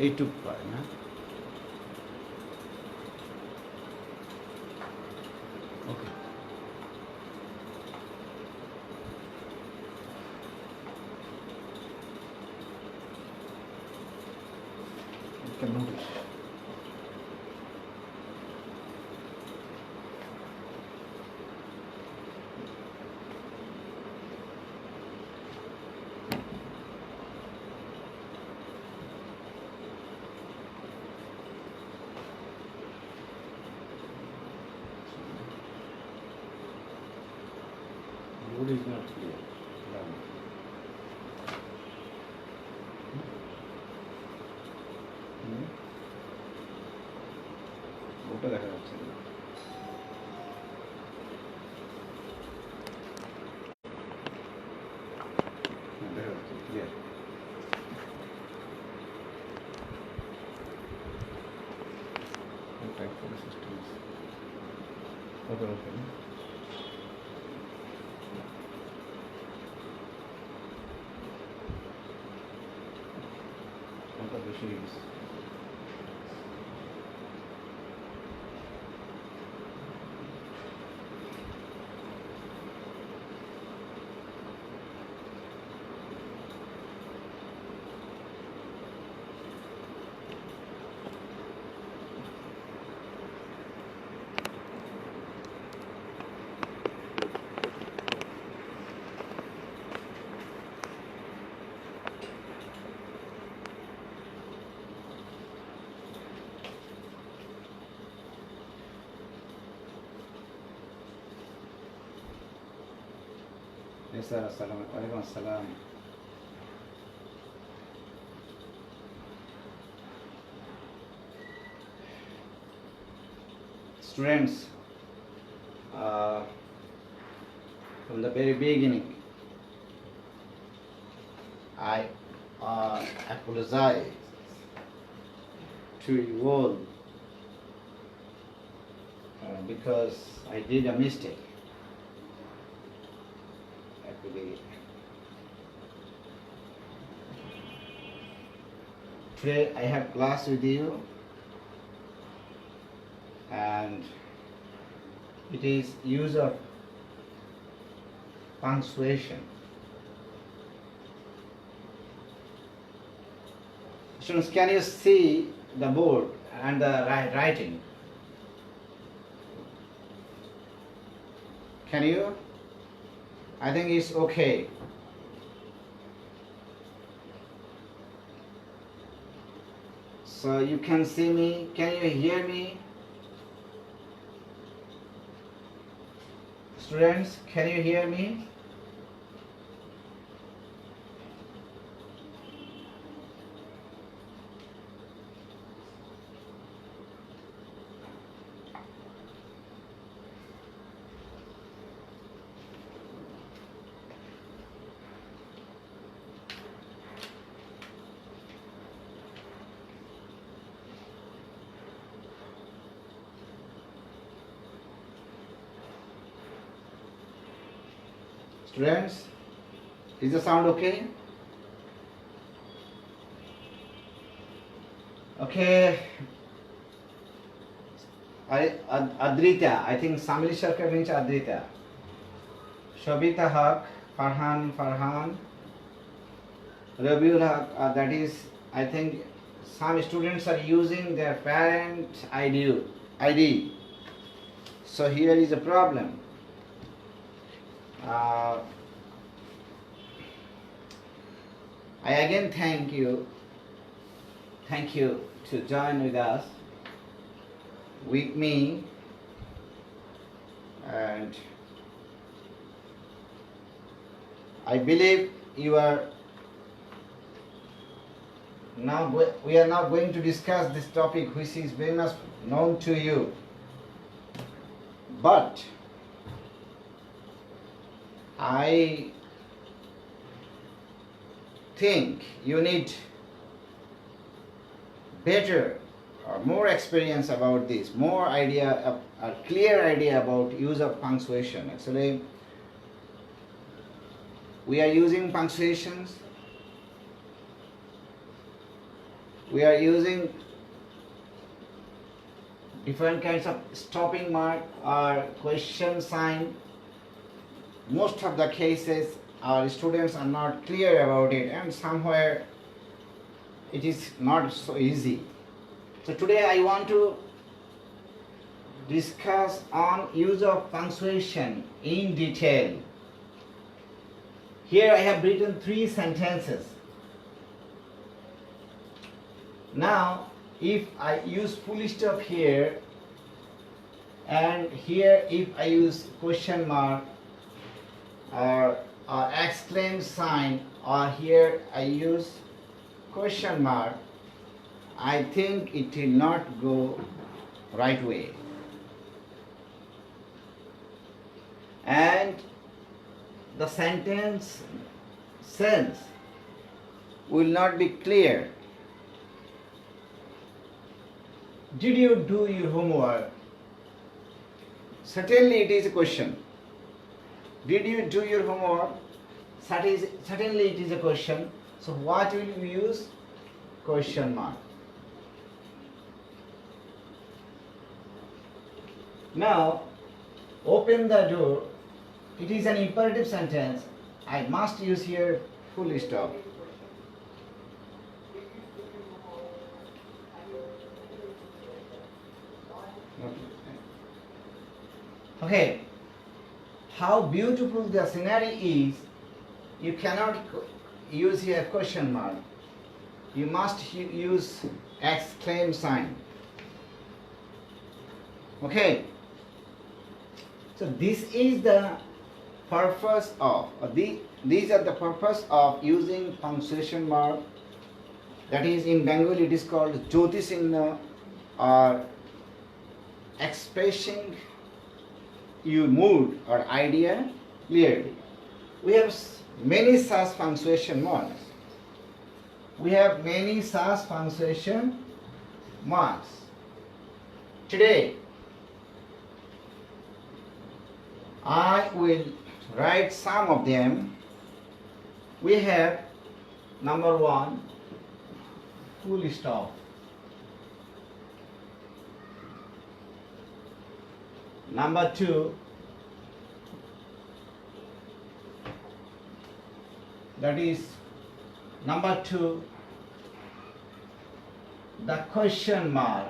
এইটুক পায় না ওকে can notice wood is not clear ওটা দেখা যাচ্ছে না দেখা যাচ্ছে ক্লিয়ার টাইপ করে সিস্টেম ওকে ওকে ওটা বেশি গেছে Yes, sir. Assalamualaikum. Assalam. Students, from the very beginning, I apologize to you all because I did a mistake. Today I have class with you and it is use of punctuation. Students, can you see the board and the writing? Can you? I think it's okay. So you can see me. Can you hear me? Students, can you hear me? Students, is the sound okay? Okay. Adrita, I think Samili Sharkar means Adrita. Shobita Haq, Farhan, Rabiul Haq, that is, I think some students are using their parent ID. So here is a problem. I again thank you to join with us, with me, and I believe we are now going to discuss this topic which is very much known to you, but I think you need better or more experience about this, more idea, a clear idea about use of punctuation. Actually, we are using punctuations we are using different kinds of stopping mark or question sign. Most of the cases our students are not clear about it, and somewhere it is not so easy. So today I want to discuss on use of punctuation in detail. Here I have written 3 sentences. Now if I use full stop here, and here if I use question mark or exclaim sign, or here I use question mark, I think it will not go right way. And the sentence sense will not be clear. Did you do your homework? Certainly it is a question. Did you do your homework? Certainly it is a question. So what will you use? Question mark. Now open the door. It is an imperative sentence. I must use here full stop. Okay, how beautiful the scenery is. You cannot use here question mark. You must use exclaim sign. Okay, so this is the purpose of these are the purpose of using punctuation mark. That is, in Bengali it is called jyoti signa, or expressing your mood or idea clearly. We have many such punctuation marks. Today I will write some of them. We have number 1, full stop. Number 2, the question mark.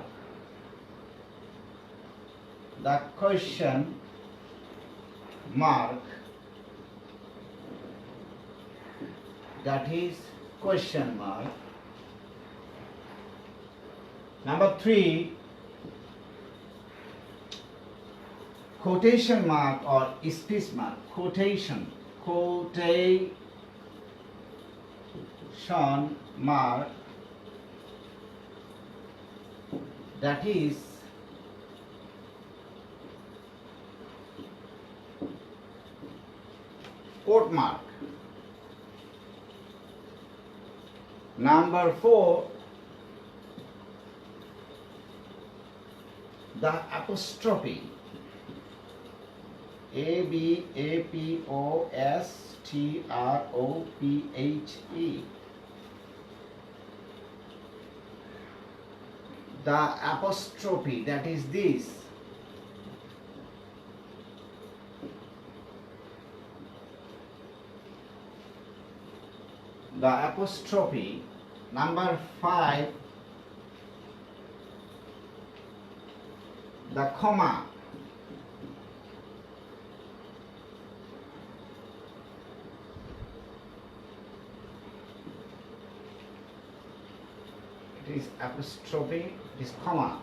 That is question mark. Number 3, quotation mark or speech mark. Quotation mark, that is quote mark. Number 4, the apostrophe. ABAPOSTROPHE. The apostrophe, that is this. The apostrophe. Number 5, the comma. It is apostrophe, it is comma.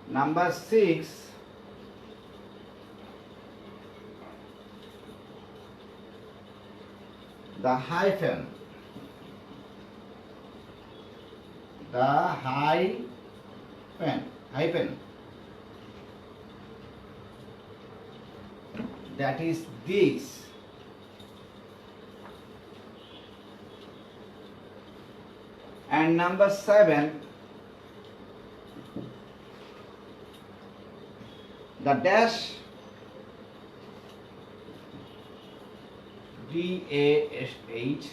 Number 6, the hyphen. That is this. And number 7, the dash, DASH,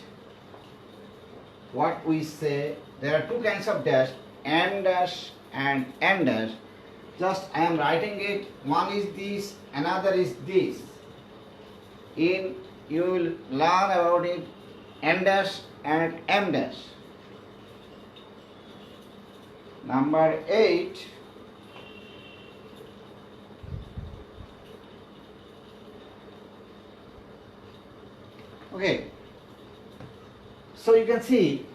what we say, there are two kinds of dash, M dash and N dash. Just I am writing it, one is this, another is this. You will learn about it, N dash and M dash. Number 8. Okay, so you can see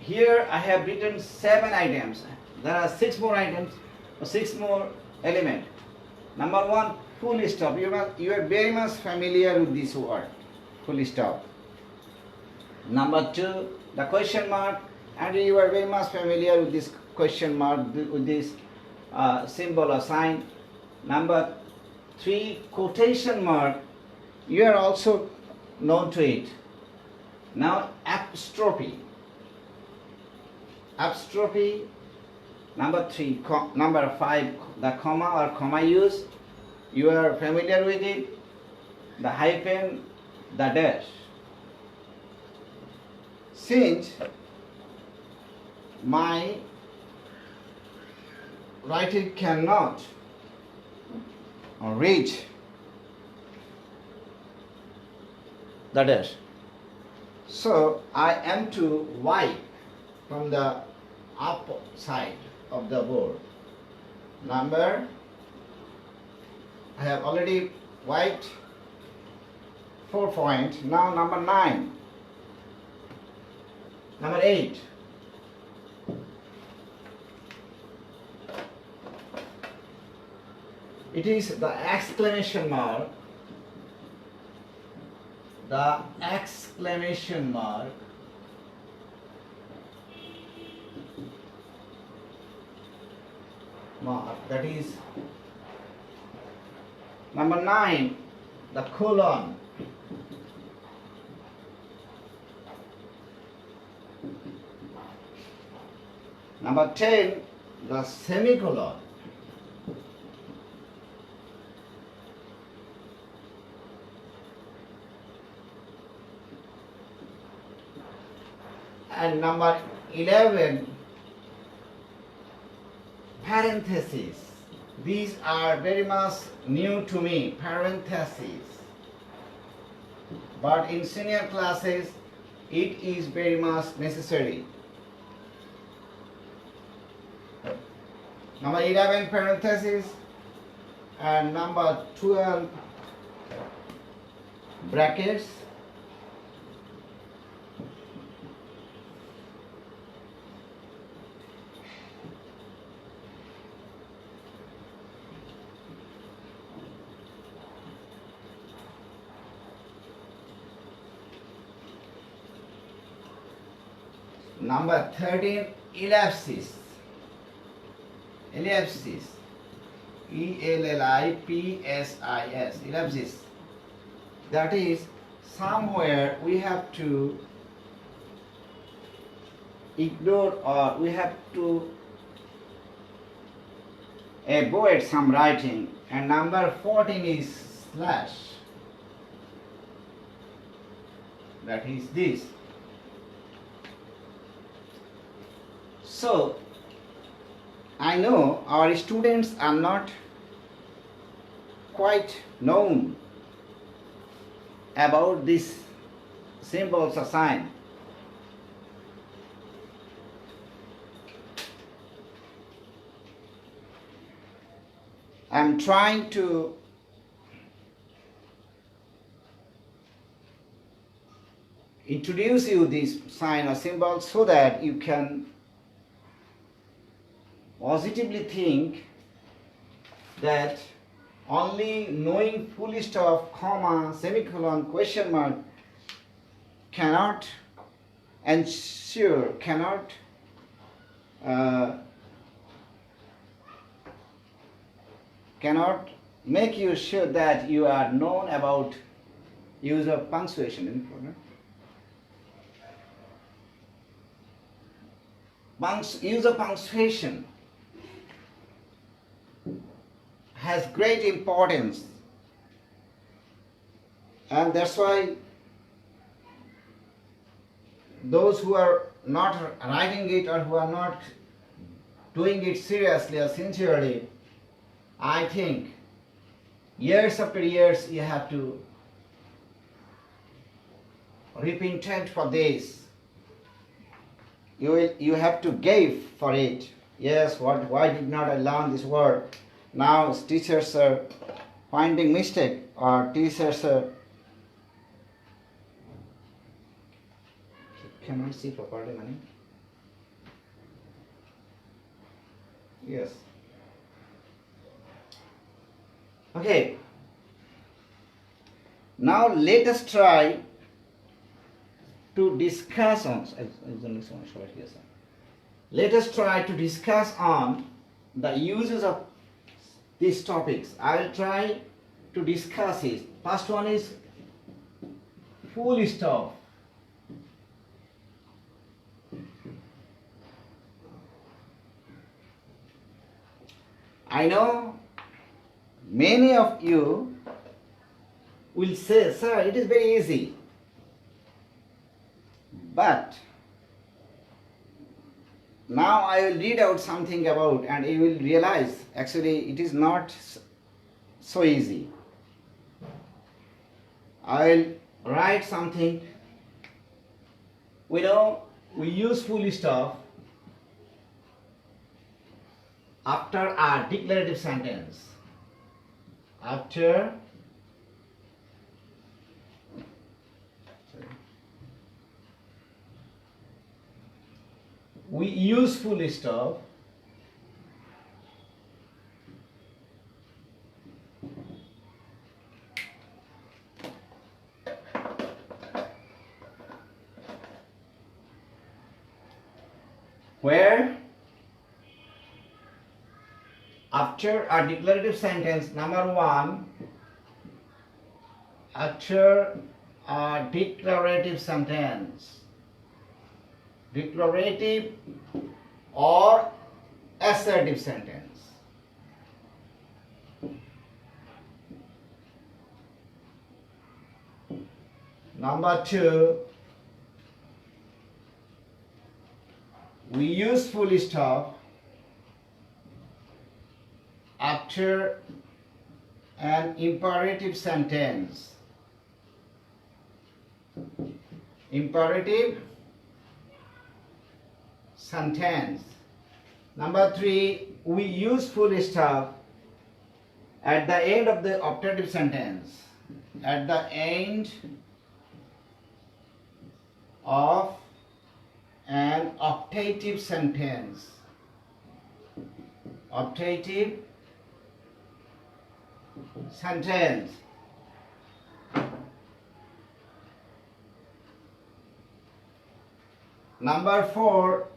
here I have written 7 items. There are 6 more items, or 6 more elements. Number 1, full stop. You are very much familiar with this word, full stop. Number 2, the question mark, and you are very much familiar with this question mark, with this symbol or sign. Number 3, quotation mark. You are also known to it. Now apostrophe. Apostrophe. Number 3, number 5, the comma or comma use. You are familiar with it. The hyphen, the dash. Since my writing cannot reach the dash, so I am to wipe from the up side of the board. I have already wiped 4 points. Now number 9. Number 8. It is the exclamation mark. The exclamation mark. That is number 9, the colon. Number 10, the semicolon. And number 11, parentheses. These are very much new to me, parentheses. But in senior classes, it is very much necessary. Number 11, parentheses, and number 12, brackets. Number 13, ellipsis. Ellipsis. E-L-L-I-P-S-I-S. Ellipsis. That is, somewhere we have to ignore or we have to avoid some writing. And number 14 is slash. That is this. So, I know our students are not quite known about these symbols or sign. I am trying to introduce you this sign or symbol so that you can positively think that only knowing full stop, comma, semicolon, question mark cannot ensure, cannot make you sure that you are known about use of punctuation. Use of punctuation has great importance, and that's why those who are not writing it or who are not doing it seriously or sincerely, I think years after years you have to repent for this. You have to give for it. Yes, why did not I learn this word? Now teachers are finding mistake, or teachers are, can I see properly, money? Yes. Okay. Now let us try to discuss on. Let us try to discuss on the uses of these topics. I will try to discuss it. First one is full stop. I know many of you will say, sir, it is very easy. But now I will read out something about, and you will realize actually it is not so easy. I will write something. We know we use full stop after a declarative sentence. After we use full stop where after a declarative sentence, number one, after a declarative sentence, declarative or assertive sentence. Number two, we use full stop after an imperative sentence. Imperative sentence. Number three, we use full stop at the end of the optative sentence. At the end of an optative sentence. Optative sentence. Number four,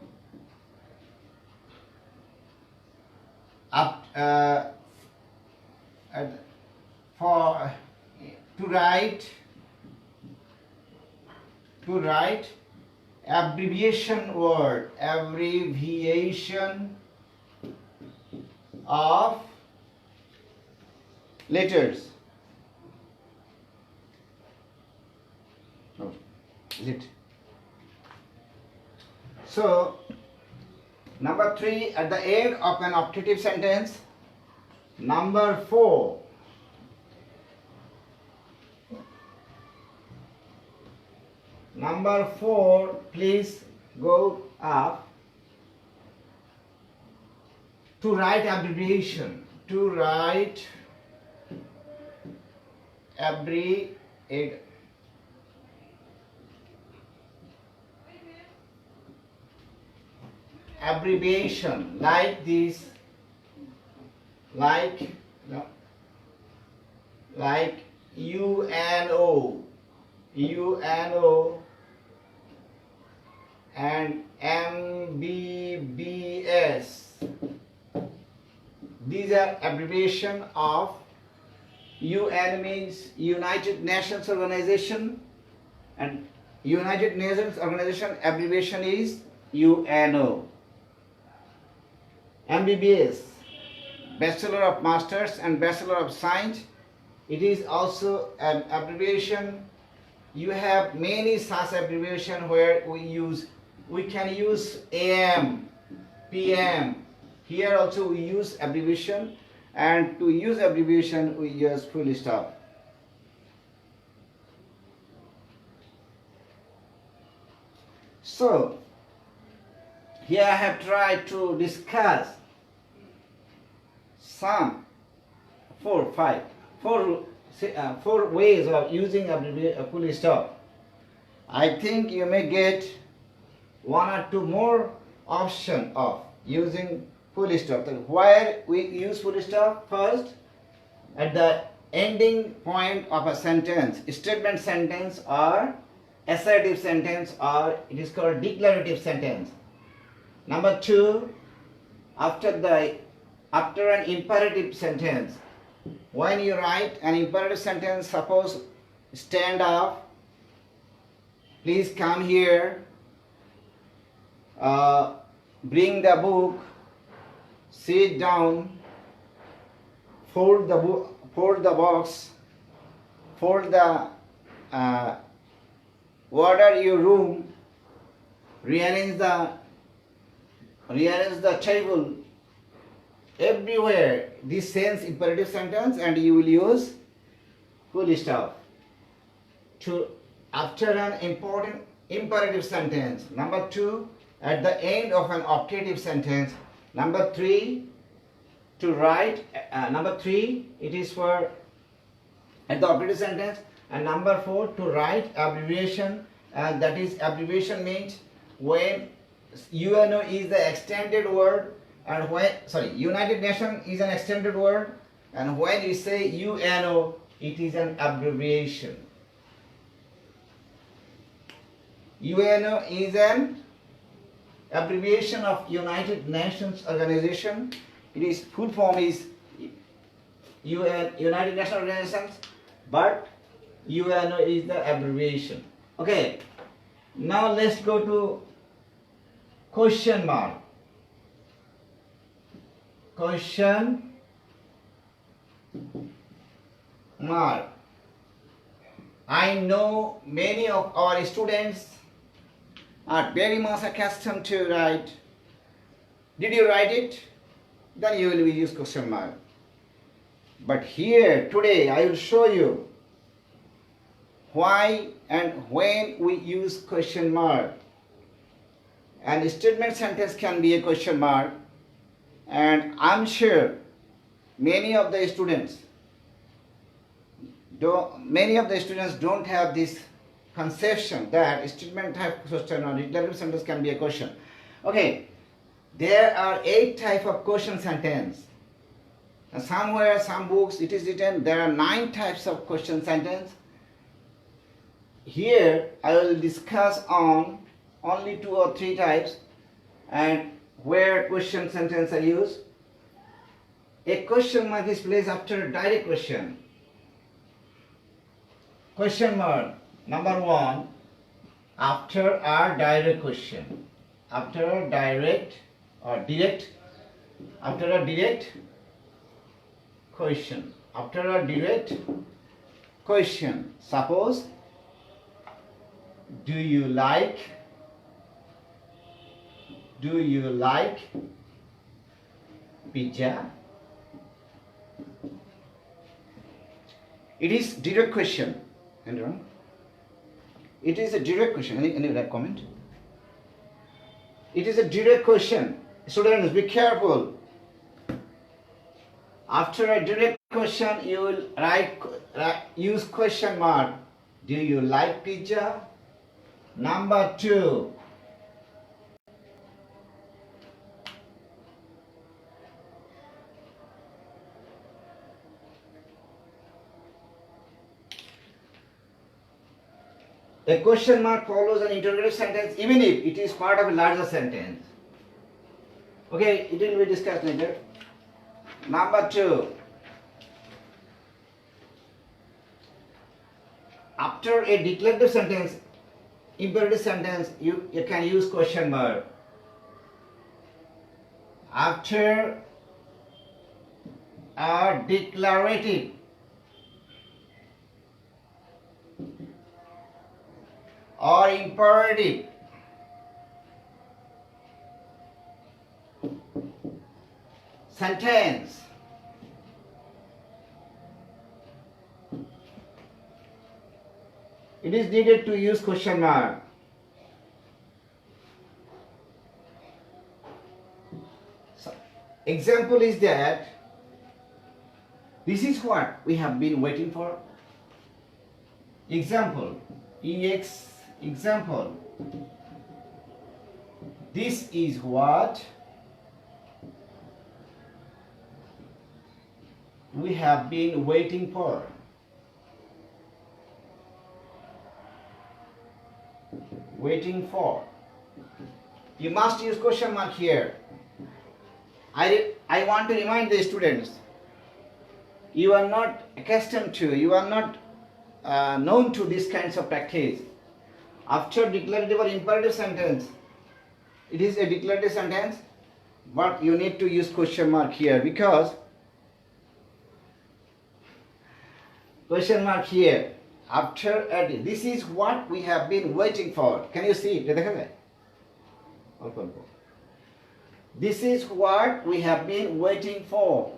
to write abbreviation word, abbreviation of letters. Oh, is it? So, number three, at the end of an optative sentence. Number four, please go up. To write abbreviation. To write abbreviation like this, like UNO and MBBS. These are abbreviation of UN means United Nations Organization, and United Nations Organization abbreviation is UNO. MBBS, Bachelor of Masters and Bachelor of Science. It is also an abbreviation. You have many such abbreviation where we use we can use AM, PM. Here also we use abbreviation, and to use abbreviation we use full stop. So here I have tried to discuss some four ways of using full stop. I think you may get one or two more option of using full stop. So where we use full stop? First, at the ending point of a sentence, statement sentence or assertive sentence, or it is called declarative sentence. Number two, after an imperative sentence. When you write an imperative sentence, suppose stand up, please come here, bring the book, sit down, fold the box, fold the order your room, rearrange the table. Everywhere this sends imperative sentence, and you will use full stop. After an important imperative sentence. Number two, at the end of an optative sentence. Number three, it is for at the optative sentence. And number four, to write abbreviation, and that is abbreviation means when UNO is the extended word, and when United Nations is an extended word, and when you say UNO, it is an abbreviation. UNO is an abbreviation of United Nations Organization. It is full form is United Nations Organizations, but UNO is the abbreviation. Okay, now let's go to question mark. Question mark. I know many of our students are very much accustomed to write. Did you write it? Then you will use question mark. But here today I will show you why and when we use question mark. And statement sentence can be a question mark, and I'm sure many of the students don't have this conception that statement type question or declarative sentence can be a question. Okay, there are 8 types of question sentence. And somewhere, some books it is written there are 9 types of question sentence. Here I will discuss on only 2 or 3 types and where question sentence are used. A question mark is placed after a direct question. Question mark number 1 after a direct question. After a direct question. After a direct question. Suppose, do you like pizza? It is direct question. Anyone? It is a direct question. Any comment? It is a direct question. Students, be careful. After a direct question, you will use question mark. Do you like pizza? Number 2. A question mark follows an interrogative sentence even if it is part of a larger sentence. Okay, it will be discussed later. Number 2. After a declarative sentence, imperative sentence, you can use question mark. After a declarative or imperative sentence. It is needed to use question mark. So, example is that this is what we have been waiting for. Example, example. This is what we have been waiting for. Waiting for. You must use question mark here. I want to remind the students, you are not accustomed to, you are not known to these kinds of practice. After declarative or imperative sentence, it is a declarative sentence, but you need to use question mark here because question mark here. After this is what we have been waiting for. Can you see it? This is what we have been waiting for.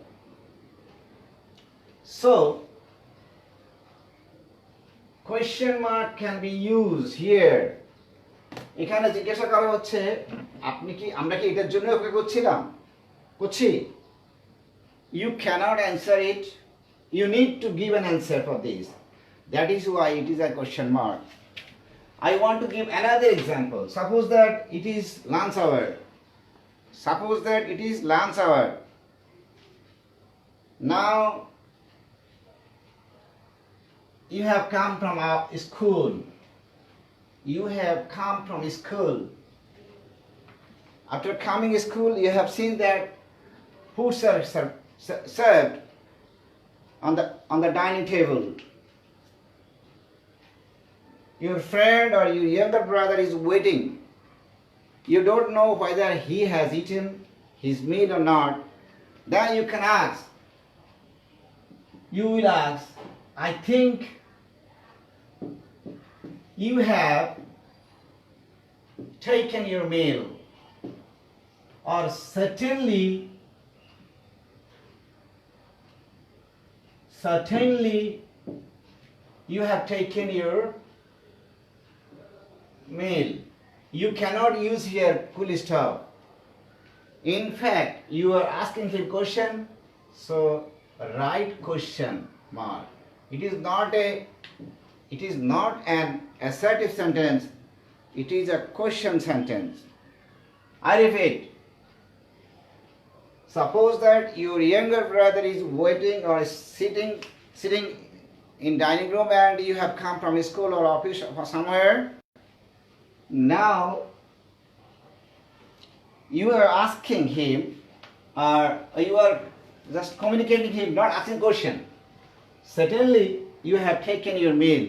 So question mark can be used here. এখানে জিজ্ঞাসা করা হচ্ছে আপনি কি আমরা কি এটার জন্য ওকে করছি you cannot answer it, you need to give an answer for this. That is why it is a question mark. I want to give another example. Suppose that it is lunch hour. Suppose that it is lunch hour. Now you have come from our school. You have come from school. After coming to school, you have seen that food served on the dining table. Your friend or your younger brother is waiting. You don't know whether he has eaten his meal or not. Then you can ask. You will ask, I think you have taken your meal, or certainly you have taken your meal. You cannot use here full stop. In fact, you are asking him question, so write question mark. It is not an assertive sentence, it is a question sentence. I repeat, suppose that your younger brother is waiting or sitting in dining room and you have come from school or office or somewhere. Now you are asking him or you are just communicating him, not asking question. Certainly you have taken your meal.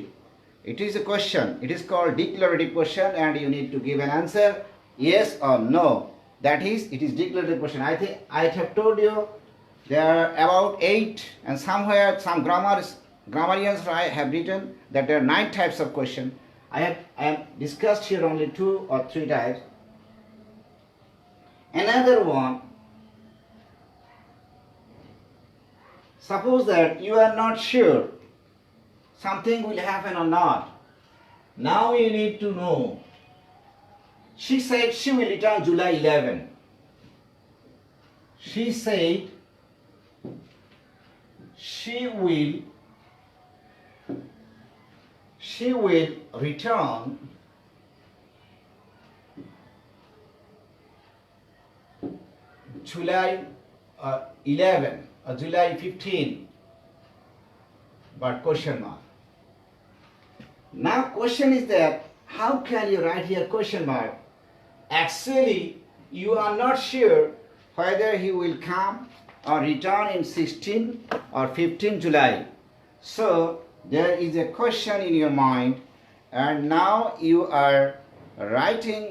It is a question. It is called declarative question and you need to give an answer, yes or no. That is, it is declarative question. I think I have told you there are about 8 and somewhere some grammarians have written that there are 9 types of question. I have discussed here only 2 or 3 types. Another one, suppose that you are not sure something will happen or not. Now you need to know. She said she will return July 11. She said she will return July 11 or July 15, but question mark. Now question is that how can you write here question mark? Actually you are not sure whether he will come or return in 16 or 15 July. So there is a question in your mind and now you are writing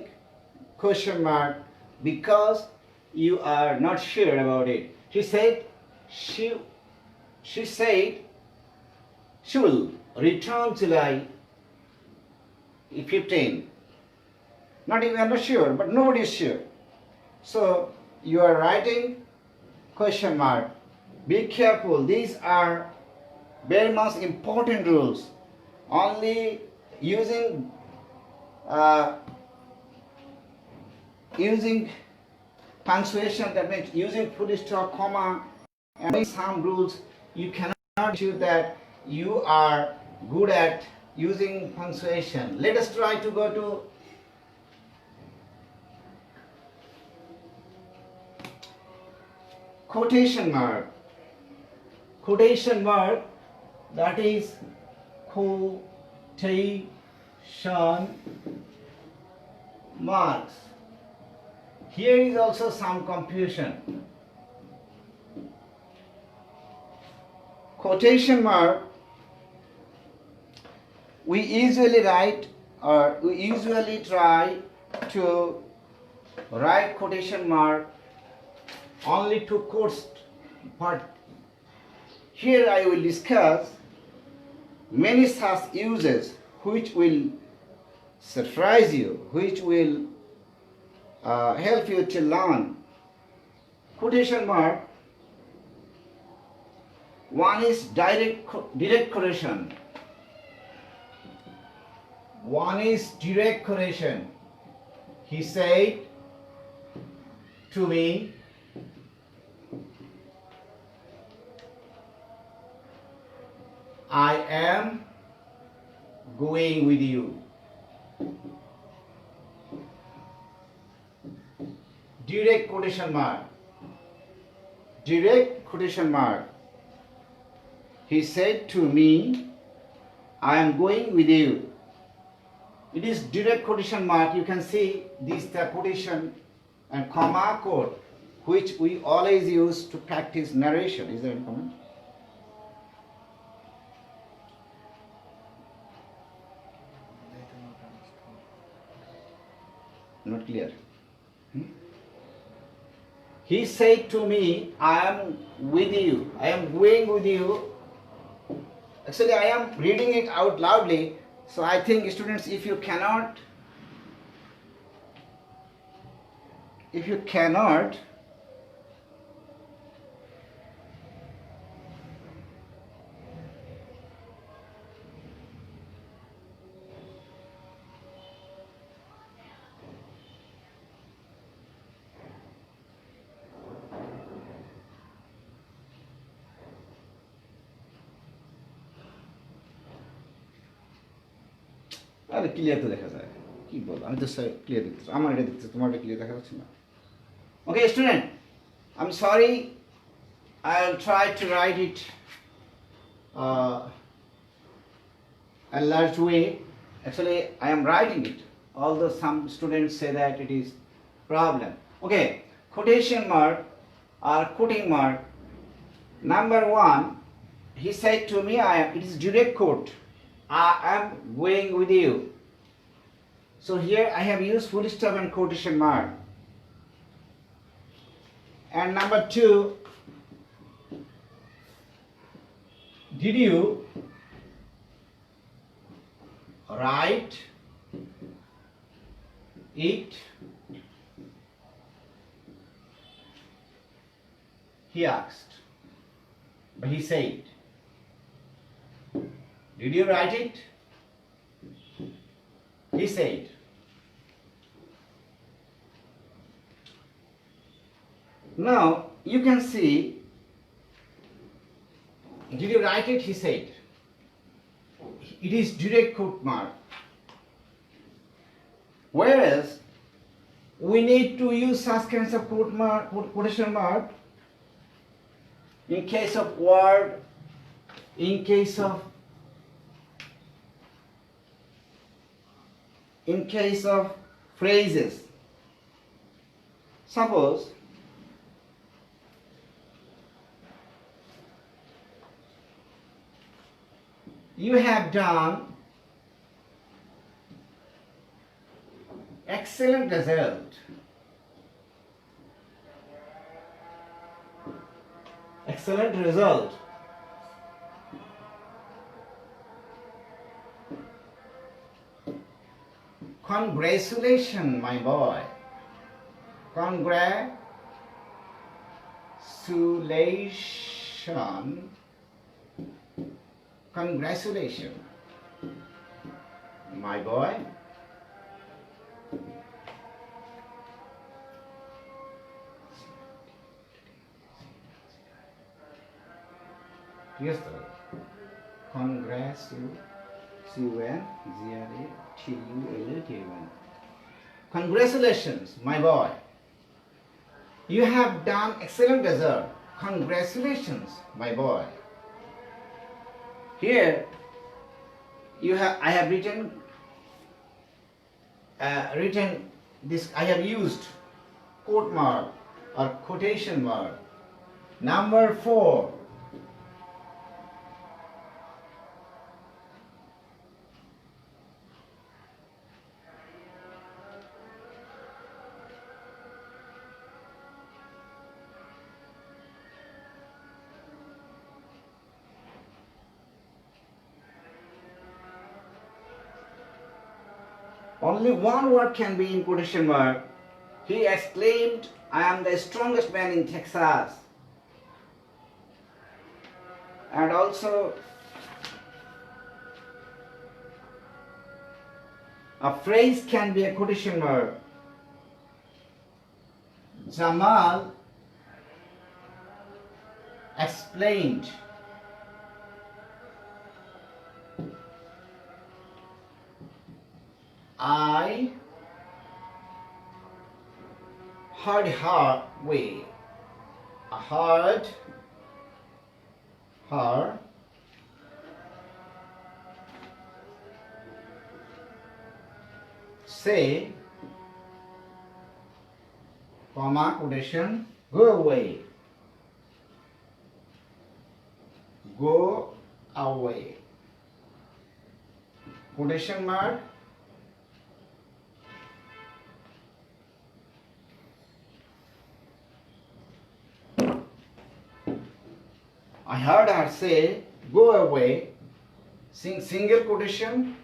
question mark because you are not sure about it. She said she will return July 15. Not even not sure, but nobody is sure. So you are writing question mark. Be careful. These are very much important rules. Only using using punctuation, that means using full stop, comma, and some rules, you cannot show that you are good at using punctuation. Let us try to go to quotation mark. Quotation mark, that is quotation marks. Here is also some confusion. Quotation mark, we usually write, or we usually try to write quotation mark only to quotes, but here I will discuss many such uses which will surprise you, which will help you to learn. Quotation mark, one is direct quotation. One is direct quotation. He said to me, I am going with you. Direct quotation mark. Direct quotation mark. He said to me, I am going with you. It is direct quotation mark. You can see this the quotation and comma code, which we always use to practice narration. Is there any comment? Not clear. He said to me, I am with you. I am going with you. Actually, I am reading it out loudly. So I think students, if you cannot আরে clear তো দেখা যায় কি বল আমি তো clear দেখতেছি আমার এটা দেখতেছি তোমার এটা ক্লিয়ার দেখা যাচ্ছে না ওকে student I am sorry I'll try to write it a large way. Actually I am writing it, although some students say that it is problem. Okay, quotation mark or quoting mark. Number one, he said to me, it is direct quote. I am going with you. So here I have used full stop and quotation mark. And number two, did you write it? He asked. But he said, did you write it? He said. Now you can see, did you write it? He said. It is direct quote mark. Whereas we need to use such kinds of quotation mark in case of word, in case of phrases. Suppose you have done excellent result. Excellent result. Congratulations, my boy. Congratulations. Congratulations, my boy. Yes, sir. Congratulations, my boy. You have done excellent result. Congratulations, my boy. Here, I have written this. I have used quote mark or quotation mark. Number 4. Only one word can be in quotation mark. He exclaimed, "I am the strongest man in Texas." And also, a phrase can be a quotation mark. Jamal explained. I heard her say, comma, quotation, go away. Go away. Quotation mark. I heard her say, go away, single quotation,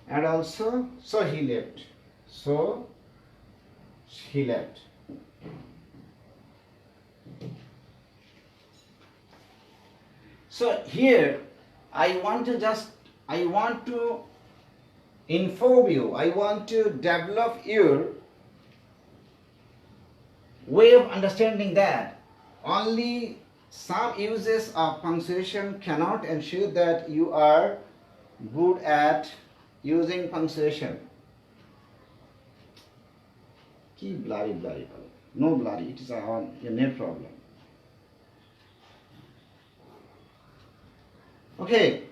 and also, so he left. So, he left. So here, I want to inform you, I want to develop your way of understanding that only some uses of punctuation cannot ensure that you are good at using punctuation. Keep blurry. No blurry, it is a net problem. Okay,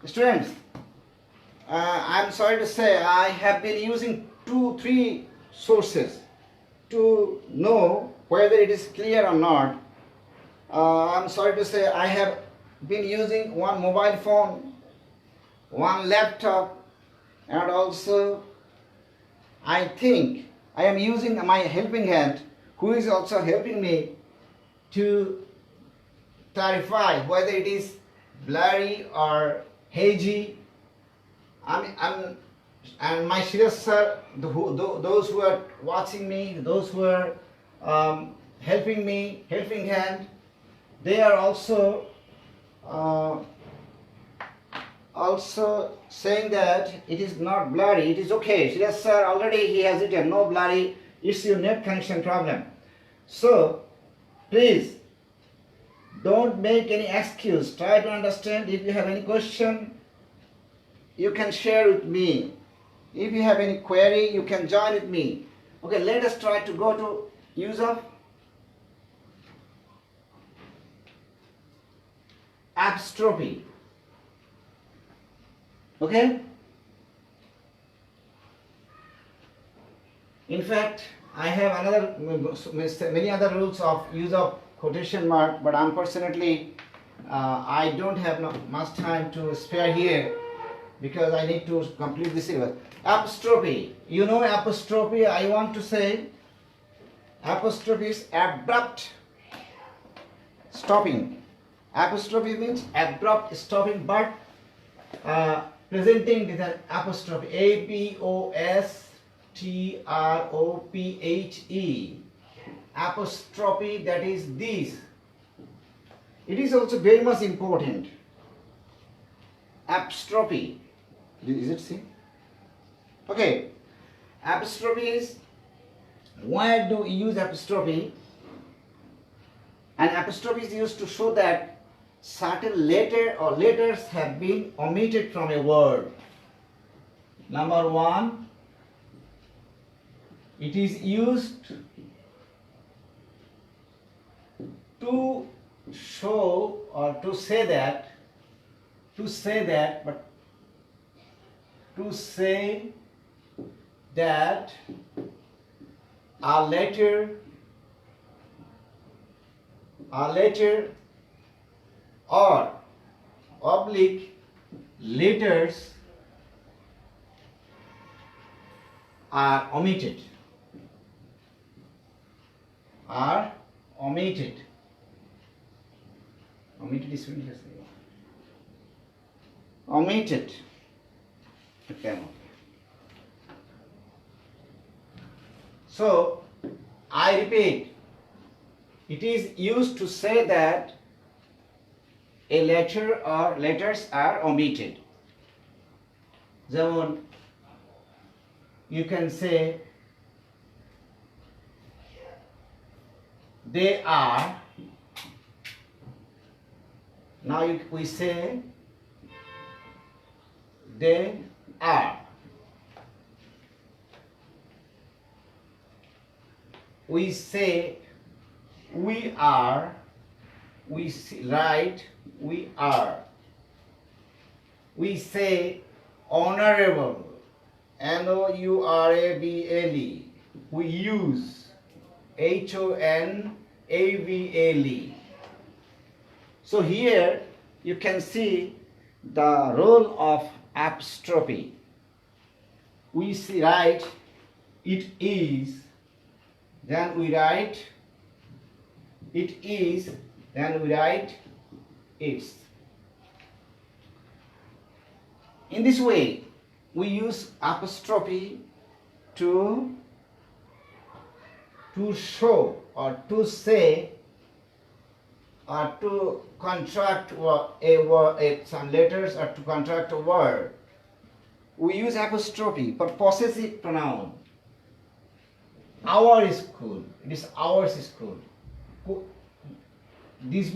students, I'm sorry to say I have been using 2-3 sources to know whether it is clear or not. I'm sorry to say I have been using one mobile phone, one laptop, and also I think I am using my helping hand, who is also helping me to clarify whether it is blurry or hazy. And my serious sir, those who are watching me, those who are helping hand, they are also saying that it is not blurry, it is okay. Yes sir, already he has written no blurry, it's your net connection problem. So please don't make any excuse, try to understand. If you have any question, you can share with me. If you have any query, you can join with me. Okay, let us try to go to use of apostrophe. Okay? In fact, I have many other rules of use of quotation mark, but unfortunately I don't have much time to spare here because I need to complete the syllabus. Apostrophe. You know apostrophe, I want to say apostrophe is abrupt stopping. Apostrophe means abrupt stopping, but presenting with an apostrophe. A-P-O-S-T-R-O-P-H-E. apostrophe, that is this. It is also very much important. Apostrophe. Is it seen? Okay. Apostrophe is, where do we use apostrophe? An apostrophe is used to show that certain letter or letters have been omitted from a word. Number one, it is used to show or to say that a letter or oblique letters are omitted. Omitted is omitted. Okay. So I repeat, it is used to say that a letter or letters are omitted. যেমন you can say they are. Now we say they are. We say we are. We write we are. We say honorable. Honorable. We use honavle. So here you can see the role of apostrophe. We write it is, then we write it is, then we write its. In this way, we use apostrophe to show or to say or to contract some letters or to contract a word. We use apostrophe for possessive pronoun. Our school. It is our school. These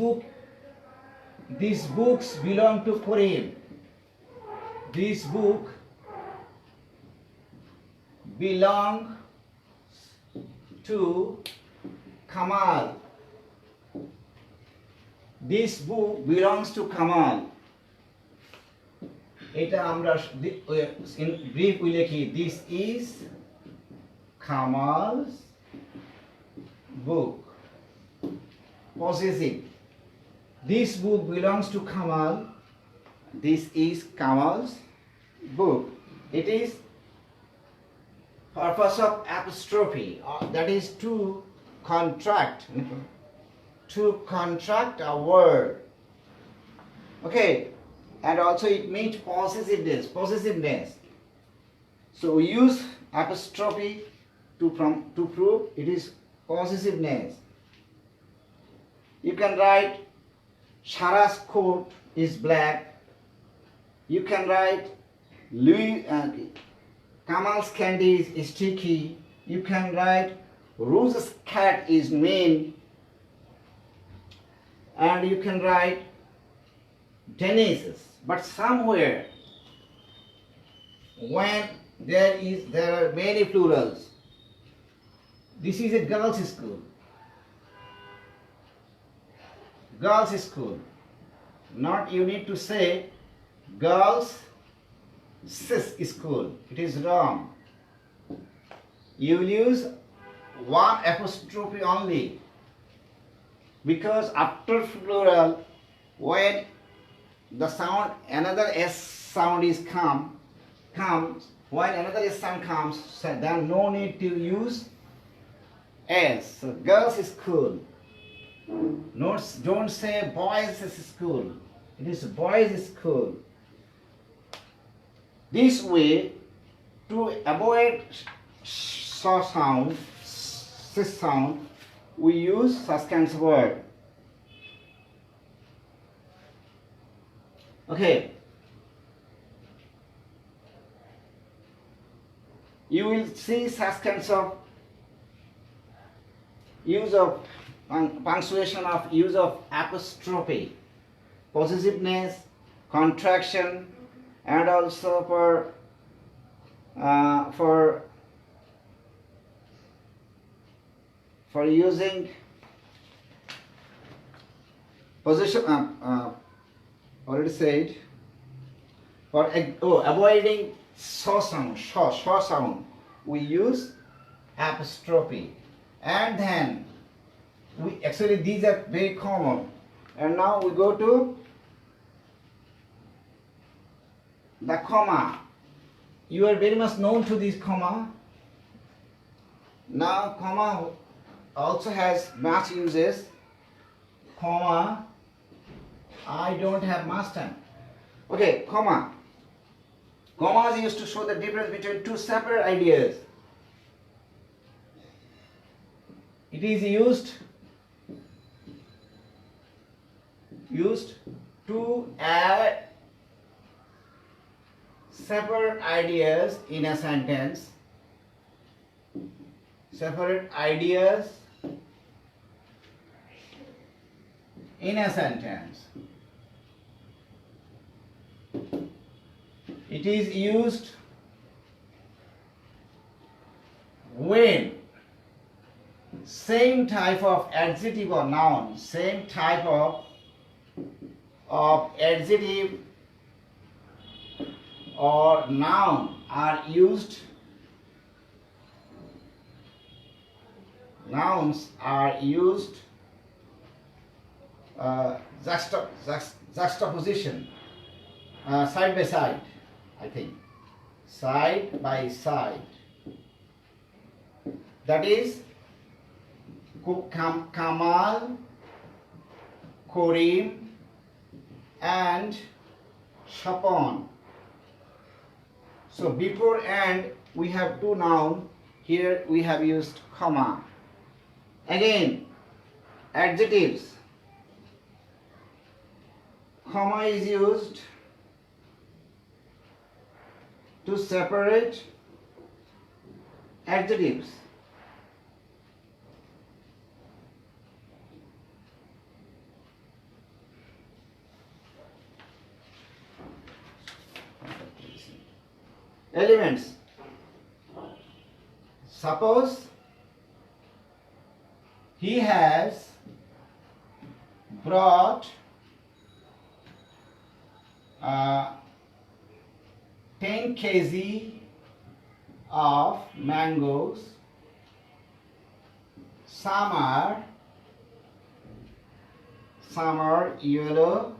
books belong to Karim. This book belongs to Kamal. This book belongs to Kamal. এটা আমরা in brief we লিখি, this is Kamal's book. Possessive. This book belongs to Kamal. This is Kamal's book. It is purpose of apostrophe, that is to contract a word. Okay, and also it means possessiveness. So we use apostrophe to prove it is possessiveness. You can write Shara's coat is black. You can write Kamal's candy is sticky. You can write Rose's cat is mean. And you can write Dennis's. But somewhere, when there are many plurals. This is a girls' school. Girls' school. Not you need to say girls' school. It is wrong. You will use one apostrophe only. Because after plural, when the sound, another S sound is comes, when another S sound comes, so then no need to use S. So girls' school. Don't say boys' school. It is boys' school. This way, to avoid sound, we use such kinds of word. Okay. You will see such kinds of use of punctuation of use of apostrophe, possessiveness, contraction, and also for using possession. Already said for avoiding short sound, we use apostrophe, and then we actually these are very common. And now we go to the comma. You are very much known to this comma. Now comma also has much uses. Comma, I don't have much time. Okay, comma. Comma is used to show the difference between two separate ideas. It is used to add separate ideas in a sentence. Separate ideas in a sentence. It is used when same type of adjective or noun, same type of adjective or noun are used. Nouns are used juxtaposition, side by side, I think, side by side. That is Kamal, Korim, and Shapon. So before and we have two nouns. Here we have used comma. Again, adjectives. Comma is used to separate adjectives. Elements. Suppose he has brought 10 kg of mangoes. Some are yellow,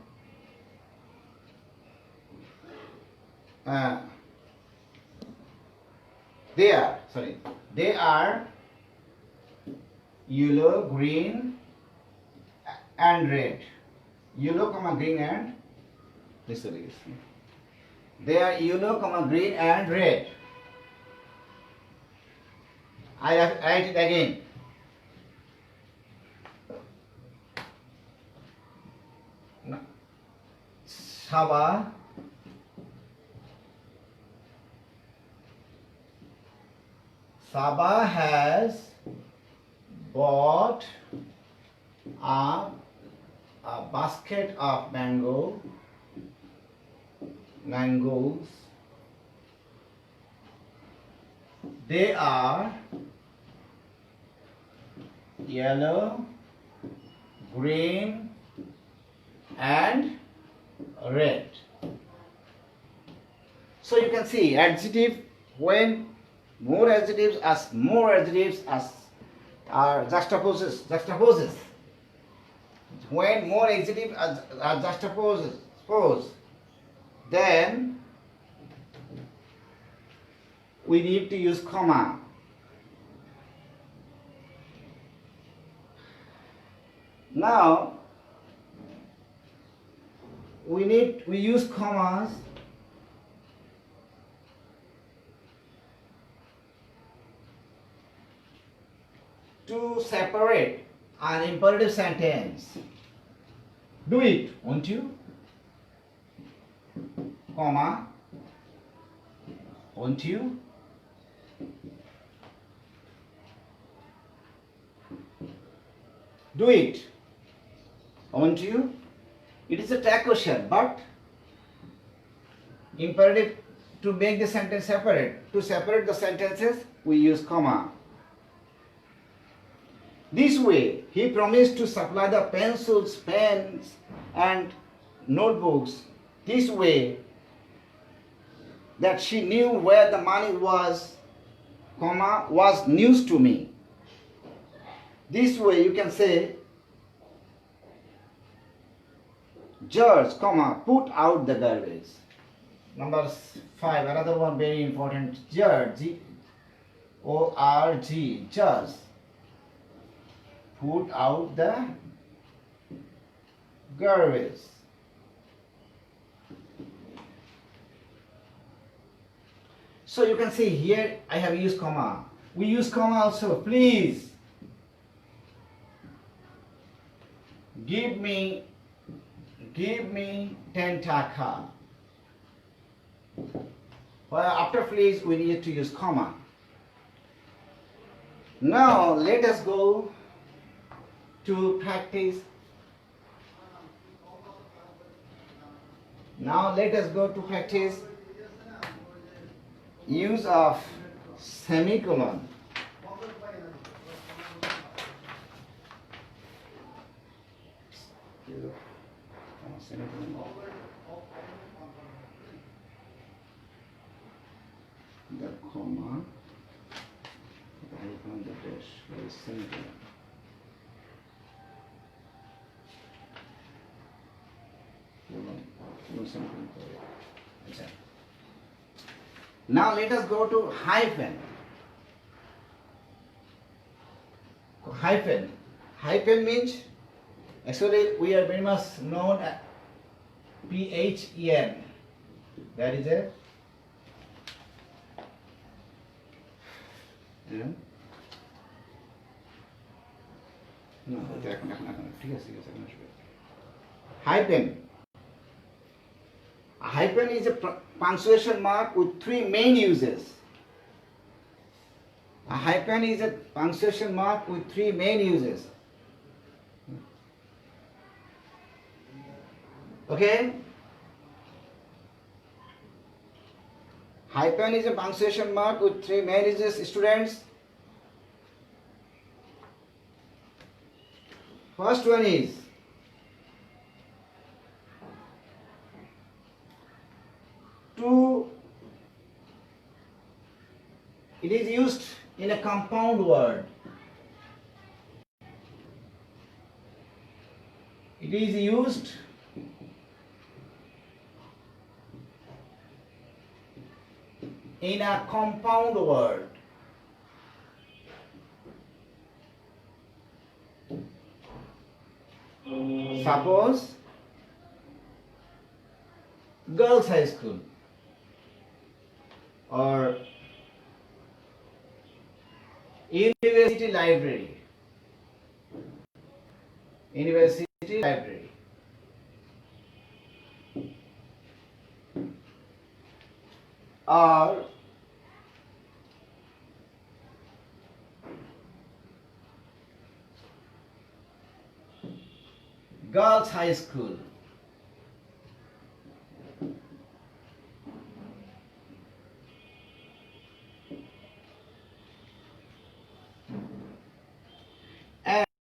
they are yellow, green, and red. Yellow, green, and listen. They are yellow, green, and red. I write it again. Saba has bought a basket of mangoes. They are yellow, green, and red. So you can see adjective, when more adjectives are juxtaposes. When more adjectives are juxtaposes, then we need to use comma. Now we use commas to separate an imperative sentence. Do it, won't you? Comma, won't you? Do it, won't you? It is a tag question, but imperative to make the sentence separate. To separate the sentences, we use comma. This way, he promised to supply the pencils, pens, and notebooks. This way, that she knew where the money was, comma, was news to me. This way, you can say, George, comma, put out the garbage. Number 5, another one very important. George, G-O-R-G, George, put out the garbage. So you can see here I have used comma. We use comma also. Please give me 10 taka. Well, after please we need to use comma. Now let us go to practice. Use of semicolon. The comma, the hyphen, the dash, the semicolon. Now let us go to hyphen. Hyphen means, actually we are very much known as PHEN. That is a hyphen. A hyphen is a punctuation mark with 3 main uses. A hyphen is a punctuation mark with 3 main uses. Okay? Hyphen is a punctuation mark with 3 main uses, students. First one is it is used in a compound word. It is used in a compound word. Suppose girls' high school or university library. Or girls' high school.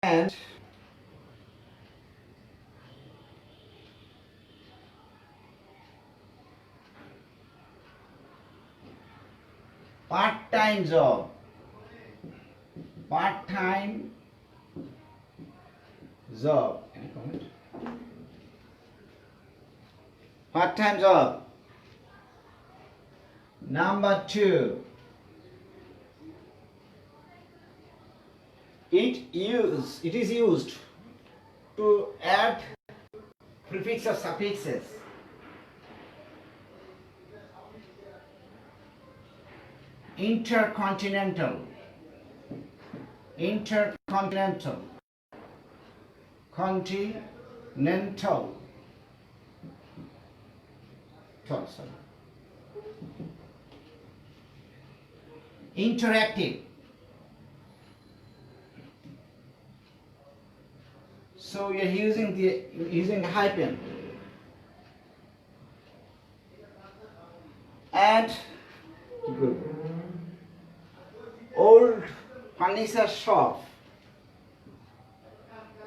And part-time job. Part-time job. Any comment? Part-time job. Number 2. It is used to add prefix or suffixes. Intercontinental. continental. Sorry. Interactive. So you're using hyphen. And old furniture shop.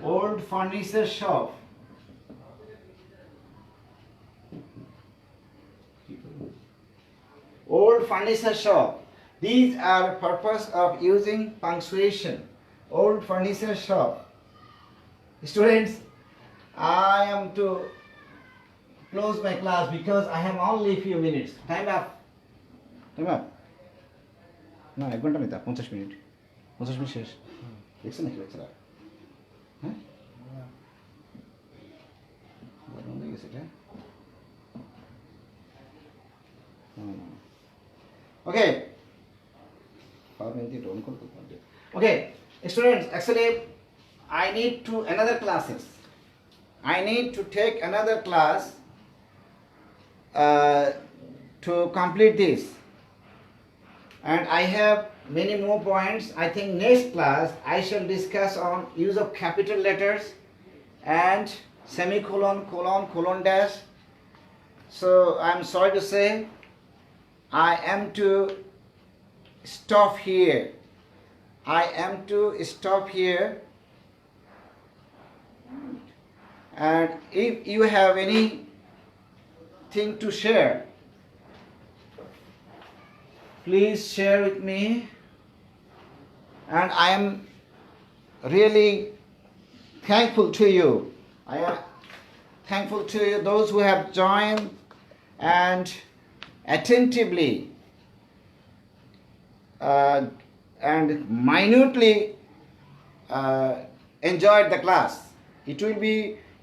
Old furniture shop. Old furniture shop. These are purpose of using punctuation. Old furniture shop. Students, I am to close my class because I have only a few minutes. Time up. Time up. না 1 ঘন্টা নিতে 50 minute 50 minute শেষ দেখছেন নাকি lecture হ্যাঁ বন্ধ হয়ে গেছে এটা ওকে PowerPoint দিয়ে অন করতে পারবে okay students actually I need to another classes. I need to take another class to complete this. And I have many more points. I think next class I shall discuss on use of capital letters and semicolon, colon, colon dash. So I'm sorry to say I am to stop here. I am to stop here. And if you have anything to share, please share with me. And I am really thankful to you. I am thankful to you, those who have joined and attentively and minutely enjoyed the class.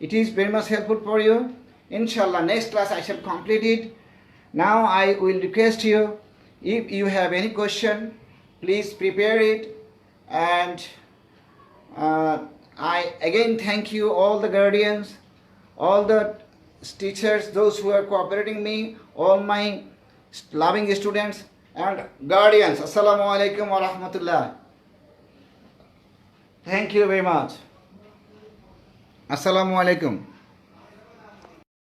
It is very much helpful for you. Inshallah, next class I shall complete it. Now I will request you, if you have any question, please prepare it. And I again thank you, all the guardians, all the teachers, those who are cooperating me, all my loving students and guardians. Assalamu alaikum wa rahmatullah. Thank you very much. Assalamu alaikum.